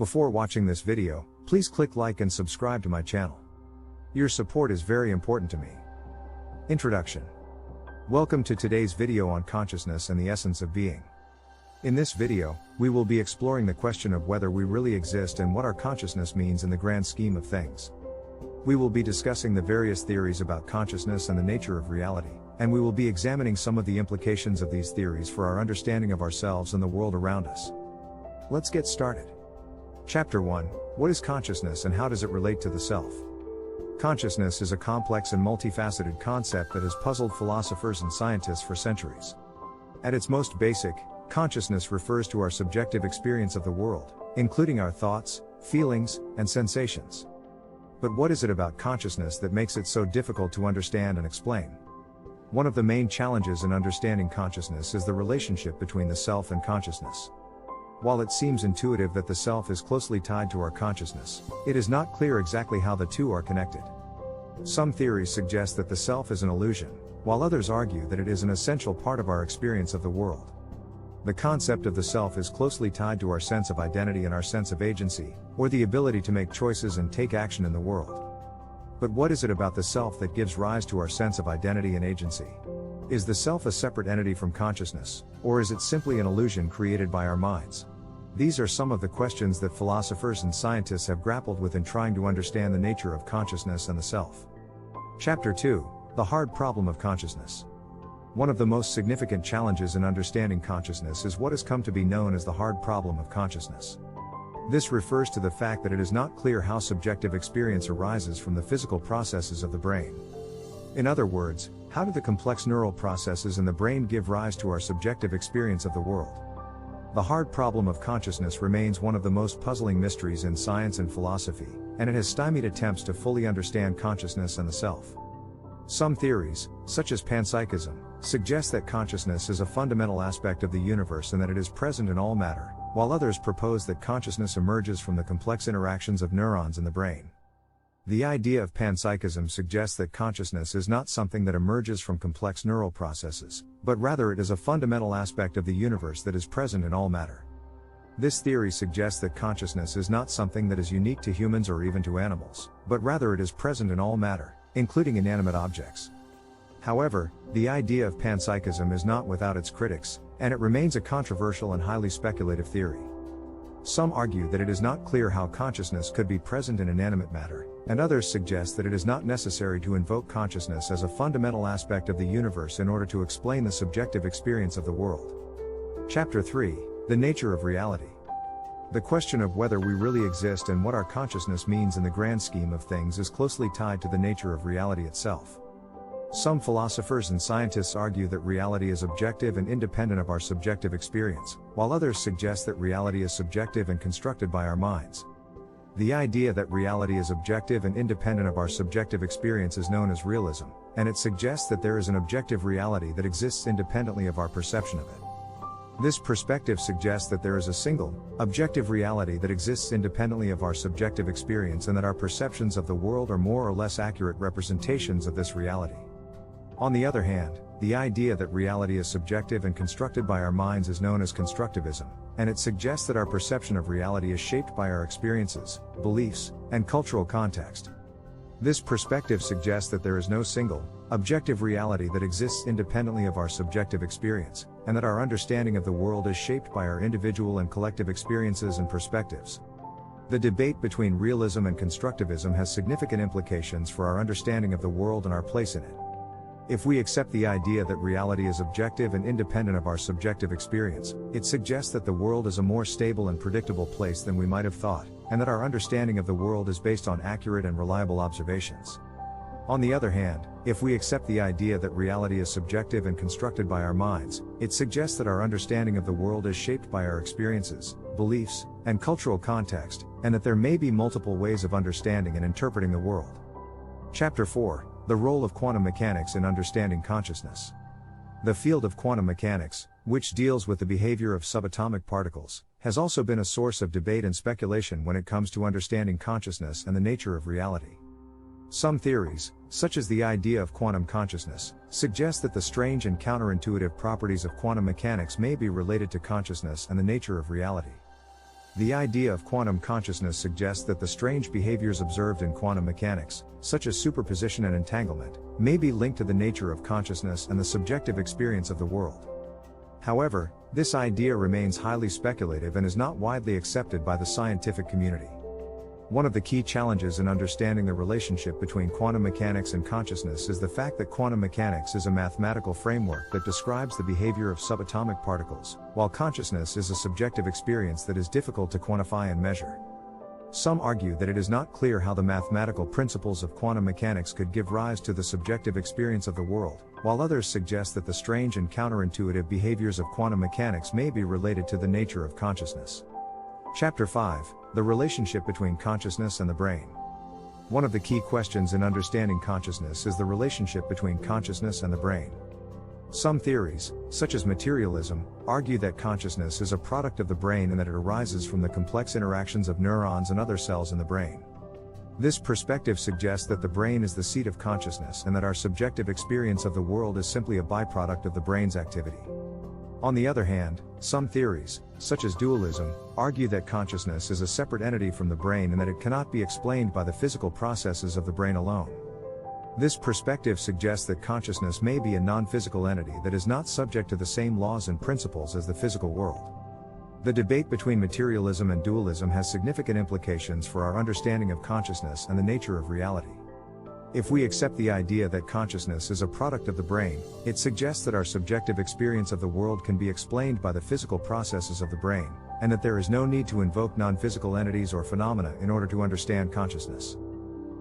Before watching this video, please click like and subscribe to my channel. Your support is very important to me. Introduction. Welcome to today's video on consciousness and the essence of being. In this video, we will be exploring the question of whether we really exist and what our consciousness means in the grand scheme of things. We will be discussing the various theories about consciousness and the nature of reality, and we will be examining some of the implications of these theories for our understanding of ourselves and the world around us. Let's get started. Chapter 1: What is consciousness and how does it relate to the self? Consciousness is a complex and multifaceted concept that has puzzled philosophers and scientists for centuries. At its most basic, consciousness refers to our subjective experience of the world, including our thoughts, feelings, and sensations. But what is it about consciousness that makes it so difficult to understand and explain? One of the main challenges in understanding consciousness is the relationship between the self and consciousness. While it seems intuitive that the self is closely tied to our consciousness, it is not clear exactly how the two are connected. Some theories suggest that the self is an illusion, while others argue that it is an essential part of our experience of the world. The concept of the self is closely tied to our sense of identity and our sense of agency, or the ability to make choices and take action in the world. But what is it about the self that gives rise to our sense of identity and agency? Is the self a separate entity from consciousness, or is it simply an illusion created by our minds? These are some of the questions that philosophers and scientists have grappled with in trying to understand the nature of consciousness and the self. Chapter 2: The hard problem of consciousness. One of the most significant challenges in understanding consciousness is what has come to be known as the hard problem of consciousness. This refers to the fact that it is not clear how subjective experience arises from the physical processes of the brain. In other words, how do the complex neural processes in the brain give rise to our subjective experience of the world? The hard problem of consciousness remains one of the most puzzling mysteries in science and philosophy, and it has stymied attempts to fully understand consciousness and the self. Some theories, such as panpsychism, suggest that consciousness is a fundamental aspect of the universe and that it is present in all matter, while others propose that consciousness emerges from the complex interactions of neurons in the brain. The idea of panpsychism suggests that consciousness is not something that emerges from complex neural processes, but rather it is a fundamental aspect of the universe that is present in all matter. This theory suggests that consciousness is not something that is unique to humans or even to animals, but rather it is present in all matter, including inanimate objects. However, the idea of panpsychism is not without its critics, and it remains a controversial and highly speculative theory. Some argue that it is not clear how consciousness could be present in inanimate matter, and others suggest that it is not necessary to invoke consciousness as a fundamental aspect of the universe in order to explain the subjective experience of the world. Chapter 3: The nature of reality. The question of whether we really exist and what our consciousness means in the grand scheme of things is closely tied to the nature of reality itself. Some philosophers and scientists argue that reality is objective and independent of our subjective experience, while others suggest that reality is subjective and constructed by our minds. The idea that reality is objective and independent of our subjective experience is known as realism, and it suggests that there is an objective reality that exists independently of our perception of it. This perspective suggests that there is a single, objective reality that exists independently of our subjective experience and that our perceptions of the world are more or less accurate representations of this reality. On the other hand, the idea that reality is subjective and constructed by our minds is known as constructivism, and it suggests that our perception of reality is shaped by our experiences, beliefs, and cultural context. This perspective suggests that there is no single, objective reality that exists independently of our subjective experience, and that our understanding of the world is shaped by our individual and collective experiences and perspectives. The debate between realism and constructivism has significant implications for our understanding of the world and our place in it. If we accept the idea that reality is objective and independent of our subjective experience, it suggests that the world is a more stable and predictable place than we might have thought, and that our understanding of the world is based on accurate and reliable observations. On the other hand, if we accept the idea that reality is subjective and constructed by our minds, it suggests that our understanding of the world is shaped by our experiences, beliefs, and cultural context, and that there may be multiple ways of understanding and interpreting the world. Chapter 4: The role of quantum mechanics in understanding consciousness. The field of quantum mechanics, which deals with the behavior of subatomic particles, has also been a source of debate and speculation when it comes to understanding consciousness and the nature of reality. Some theories, such as the idea of quantum consciousness, suggest that the strange and counterintuitive properties of quantum mechanics may be related to consciousness and the nature of reality. The idea of quantum consciousness suggests that the strange behaviors observed in quantum mechanics, such as superposition and entanglement, may be linked to the nature of consciousness and the subjective experience of the world. However, this idea remains highly speculative and is not widely accepted by the scientific community. One of the key challenges in understanding the relationship between quantum mechanics and consciousness is the fact that quantum mechanics is a mathematical framework that describes the behavior of subatomic particles, while consciousness is a subjective experience that is difficult to quantify and measure. Some argue that it is not clear how the mathematical principles of quantum mechanics could give rise to the subjective experience of the world, while others suggest that the strange and counterintuitive behaviors of quantum mechanics may be related to the nature of consciousness. Chapter 5: The Relationship Between Consciousness and the Brain. One of the key questions in understanding consciousness is the relationship between consciousness and the brain. Some theories, such as materialism, argue that consciousness is a product of the brain and that it arises from the complex interactions of neurons and other cells in the brain. This perspective suggests that the brain is the seat of consciousness and that our subjective experience of the world is simply a byproduct of the brain's activity. On the other hand, some theories, such as dualism, argue that consciousness is a separate entity from the brain and that it cannot be explained by the physical processes of the brain alone. This perspective suggests that consciousness may be a non-physical entity that is not subject to the same laws and principles as the physical world. The debate between materialism and dualism has significant implications for our understanding of consciousness and the nature of reality. If we accept the idea that consciousness is a product of the brain, it suggests that our subjective experience of the world can be explained by the physical processes of the brain, and that there is no need to invoke non-physical entities or phenomena in order to understand consciousness.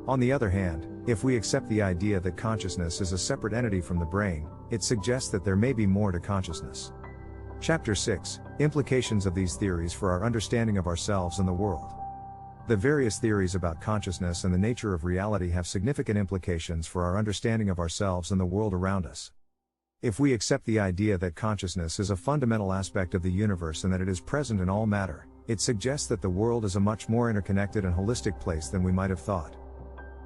On the other hand, if we accept the idea that consciousness is a separate entity from the brain, it suggests that there may be more to consciousness. Chapter 6: Implications of these theories for our understanding of ourselves and the world. The various theories about consciousness and the nature of reality have significant implications for our understanding of ourselves and the world around us. If we accept the idea that consciousness is a fundamental aspect of the universe and that it is present in all matter, it suggests that the world is a much more interconnected and holistic place than we might have thought.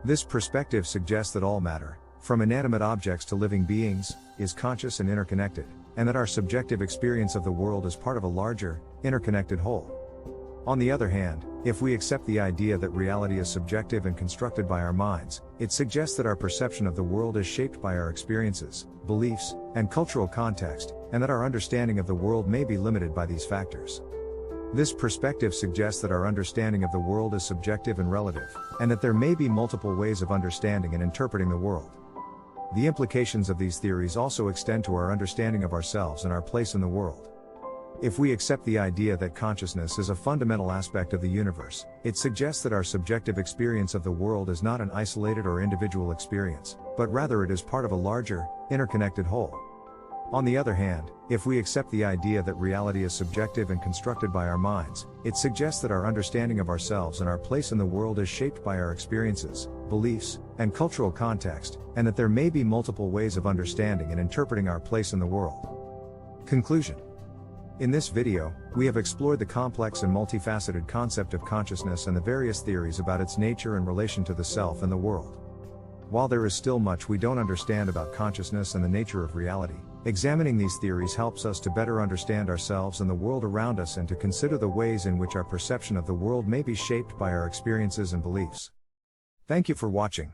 This perspective suggests that all matter, from inanimate objects to living beings, is conscious and interconnected, and that our subjective experience of the world is part of a larger, interconnected whole. On the other hand, if we accept the idea that reality is subjective and constructed by our minds, it suggests that our perception of the world is shaped by our experiences, beliefs, and cultural context, and that our understanding of the world may be limited by these factors. This perspective suggests that our understanding of the world is subjective and relative, and that there may be multiple ways of understanding and interpreting the world. The implications of these theories also extend to our understanding of ourselves and our place in the world. If we accept the idea that consciousness is a fundamental aspect of the universe, it suggests that our subjective experience of the world is not an isolated or individual experience, but rather it is part of a larger, interconnected whole. On the other hand, if we accept the idea that reality is subjective and constructed by our minds, it suggests that our understanding of ourselves and our place in the world is shaped by our experiences, beliefs, and cultural context, and that there may be multiple ways of understanding and interpreting our place in the world. Conclusion. In this video, we have explored the complex and multifaceted concept of consciousness and the various theories about its nature and relation to the self and the world. While there is still much we don't understand about consciousness and the nature of reality, examining these theories helps us to better understand ourselves and the world around us and to consider the ways in which our perception of the world may be shaped by our experiences and beliefs. Thank you for watching.